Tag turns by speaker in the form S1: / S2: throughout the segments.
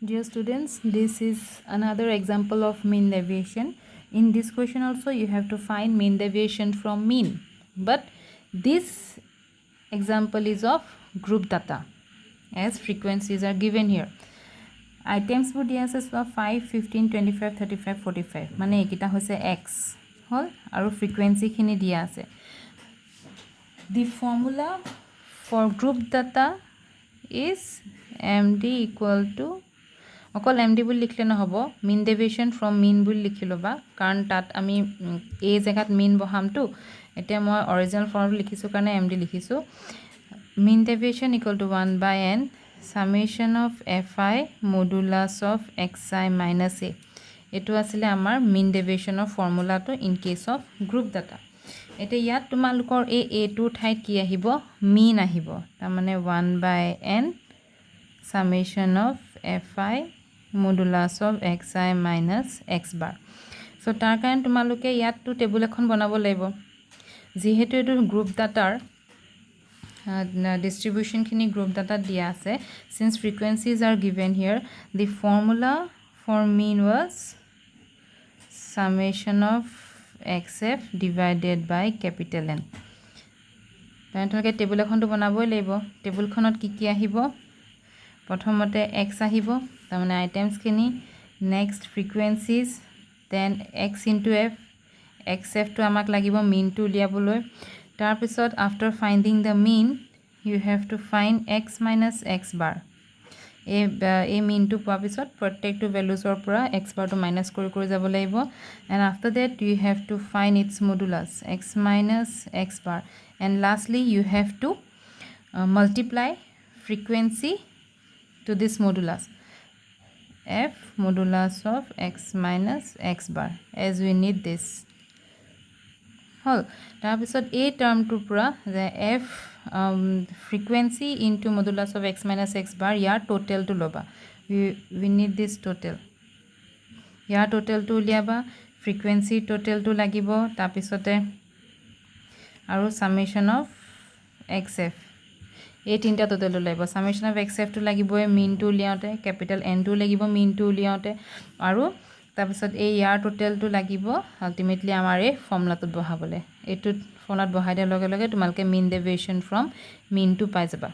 S1: Dear students, this is another example of mean deviation. In this question also you have to find mean deviation from mean. But this example is of group data as frequencies are given here. Items would yes is 5, 15, 25, 35, 45. Mane ekita hoise x. Hol aru frequency khini dia ase. The formula for group data is MD equal to অকল MD বুলি লিখলে নহব মিন deviation from মিন বুলি লিখি লবা কাৰণ তাত আমি এই জায়গাত মিন বহামটো এতিয়া মই অৰিজিনাল ফৰ্মত লিখিছো কাৰণে এমডি লিখিছো mean deviation equal to 1 by n summation of fi modulus of xi minus a এটো আছিল আমাৰ মিন ডেভিয়েশনৰ ফৰ্মুলাটো in case of group data এতে ইয়াত তোমালোকৰ এই a2 ঠাইত কি আহিব মিন আহিব তাৰ মানে 1 by n summation of fi modulus of xi minus x bar. So তাৰ কাৰণে তোমালোকে ইয়াতটো টেবুল এখন বনাব লাগিব যেহেতু এটো গ্ৰুপ ডাটাৰ distribution খিনি গ্ৰুপ ডাটা দিয়া আছে since frequencies are given here the formula for mean was summation of xf divided by capital N. তোমালোকে টেবুল এখনটো বনাবই লাগিব টেবুলখনত কি কি আহিব প্ৰথমতে x আহিব তাৰমানে আইটেমছ খিনি next frequencies then x into f xf টো আমাক লাগিব মিন টো উলিয়াবলৈ তাৰ পিছত after finding the mean you have to find x minus x bar এই মিন টো পোৱাৰ পিছত প্ৰত্যেকটো ভ্যালুজৰ পৰা x bar টো মাইনাস কৰি যাব লাগিব and after that you have to find its modulus x minus x bar and lastly you have to multiply frequency to this modulus f modulus of x minus x bar as we need this hol tar pisot a term to pura the f frequency into modulus of x minus x bar ya total to loba we need this total ya total to liaba frequency total to lagibo tar pisote aru summation of xf এই তিনটা total লাগিব summation of xf টো লাগিব মিন টো উলিয়াওতে capital n টো লাগিব মিন টো উলিয়াওতে আৰু তাৰ পিছত এই ইয়াৰ টোটাল টো লাগিব আলটিমেটলি আমাৰ এই ফৰ্মুলাটোত বহাবলে এটো ফৰ্মুলাত বহাই দিয়া লগে লগে তোমালকে মিন ডেভিয়েশন ফ্ৰম মিন টো পাই যাবা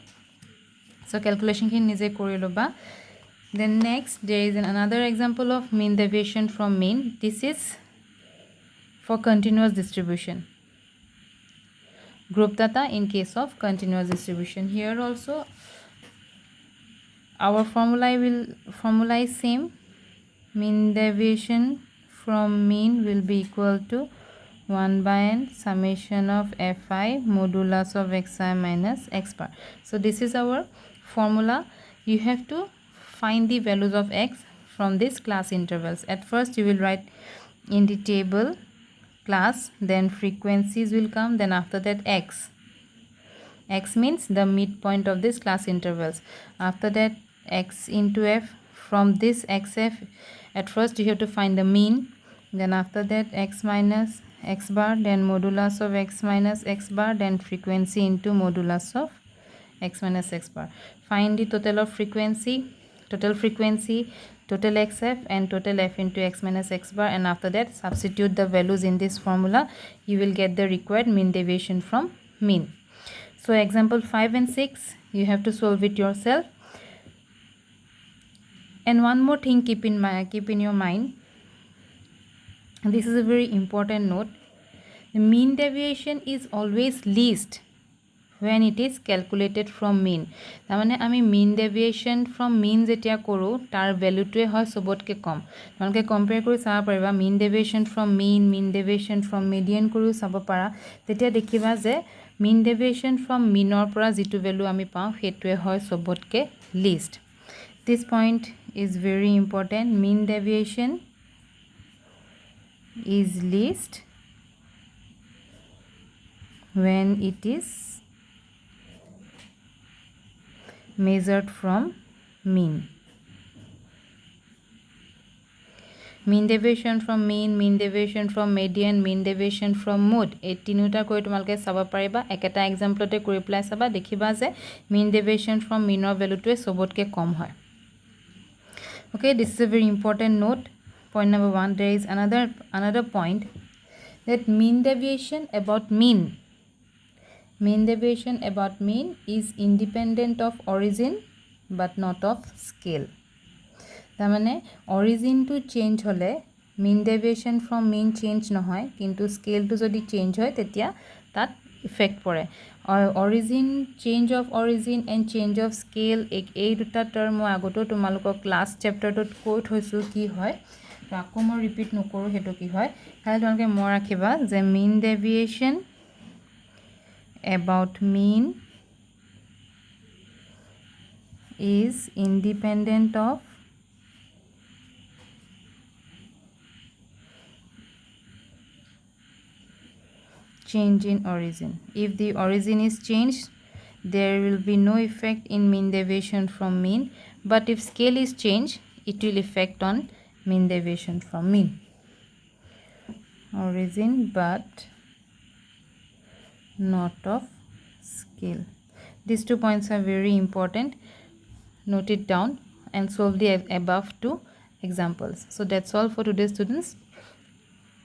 S1: সো ক্যালকুলেশন খিনি নিজে কৰি লবা then next there is another example of mean deviation from mean this is for continuous distribution group data in case of continuous distribution here also our formula is same mean deviation from mean will be equal to 1 by n summation of fi modulus of xi minus x bar so this is our formula you have to find the values of x from these class intervals at first you will write in the table class then frequencies will come then after that x means the midpoint of this class intervals after that x into f from this xf at first you have to find the mean then after that x minus x bar then modulus of x minus x bar then frequency into modulus of x minus x bar find the total of frequency total frequency total xf and total f into x minus x bar and after that substitute the values in this formula you will get the required mean deviation from mean so example 5 and 6 you have to solve it yourself and one more thing keep in your mind this is a very important note the mean deviation is always least when it is calculated from mean তামানে আমি mean deviation from mean যেতিয়া কৰো তাৰ ভ্যালুটোৱে হয় সবতকে কম তোমালকে compare কৰি চাব পাৰিবা mean deviation from mean deviation from median কৰি চাব পাৰা তেতিয়া দেখিবা যে mean deviation from mean ৰ পৰা যেটো ভ্যালু আমি পাও হেটোৱে হয় সবতকে least this point is very important mean deviation is least when it is measured from mean deviation from mean deviation from median mean deviation from mode এই তিনিটা কৰি তোমালকে চাব পাৰিবা একটা এক্সাম্পলতে কৰি প্লাই চাবা দেখিবা যে mean deviation from mean ৰ ভ্যালুটোৱে সবতকে কম হয় Okay, this is a very important note. Point number 1. There is another point, that mean deviation about mean. Mean deviation about mean is independent of origin but not of scale. তাৰ মানে অৰিজিনটো change হ'লে মিন ডেভিয়েশ্যন from mein change নহয়, কিন্তু স্কেলটো যদি change হয় তেতিয়া তাত effect পৰে। Origin, change of origin and change of scale, এই দুটা টাৰ্ম মই আগতেও তোমালোকক লাষ্ট চেপ্টাৰটোত কৈ থৈছোঁ কি হয়, তো আকৌ মই ৰিপিট নকৰোঁ সেইটো কি হয়। খালি তোমালোকে মনত ৰাখিবা যে মিন ডেভিয়েশ্যন about mean is independent of change in origin. If the origin is changed, there will be no effect in mean deviation from mean, but if scale is changed, it will affect on mean deviation from mean. Origin but not of scale. These 2 points are very important. Note it down and solve the above 2 examples. So that's all for today, students.